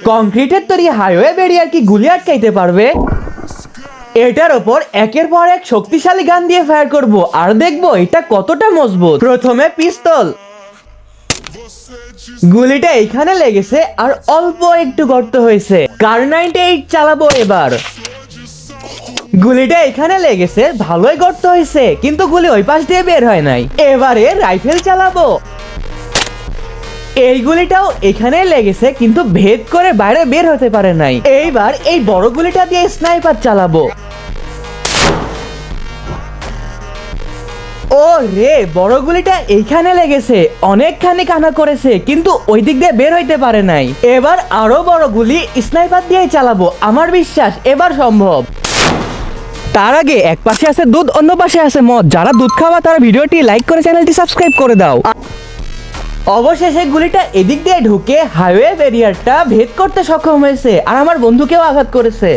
কংক্রিটের তৈরি highway barrier কি গুলি আটকাইতে পারবে? এটার ওপর একের পর এক শক্তিশালী গান দিয়ে ফায়ার করব আর দেখব এটা কতটা মজবুত। প্রথমে পিস্তল, গুলিটা এখানে লেগেছে আর অল্প একটু গর্ত হয়েছে। কার-98 চালাবো এবার। গুলিটা এখানে লেগেছে, ভালোই গর্ত হয়েছে, কিন্তু গুলি ওই পাশ দিয়ে বের হয় নাই। এবারে রাইফেল চালাবো। এই গুলিটাও এখানে লেগেছে, কিন্তু ভেদ করে বাইরে বের হতে পারে নাই। এইবার এই বড় গুলিটা দিয়ে স্নাইপার চালাবো। ও রে, বড় গুলিটা এইখানে লেগেছে, অনেকখানি কানা করেছে, কিন্তু ওই দিক দিয়ে বের হইতে পারে নাই। এবার আরো বড় গুলি স্নাইপার দিয়ে চালাবো। আমার বিশ্বাস এবার সম্ভব। তার আগে এক পাশে আছে দুধ, অন্য পাশে আছে মদ। যারা দুধ খাওয়া তারা ভিডিওটি লাইক করে চ্যানেলটি সাবস্ক্রাইব করে দাও। অবশেষে গুলিটা এদিক দিয়ে ঢুকে হাইওয়ে ব্যারিয়ারটা ভেদ করতে সক্ষম হয়েছে আর আমার বন্ধুকেও আঘাত করেছে।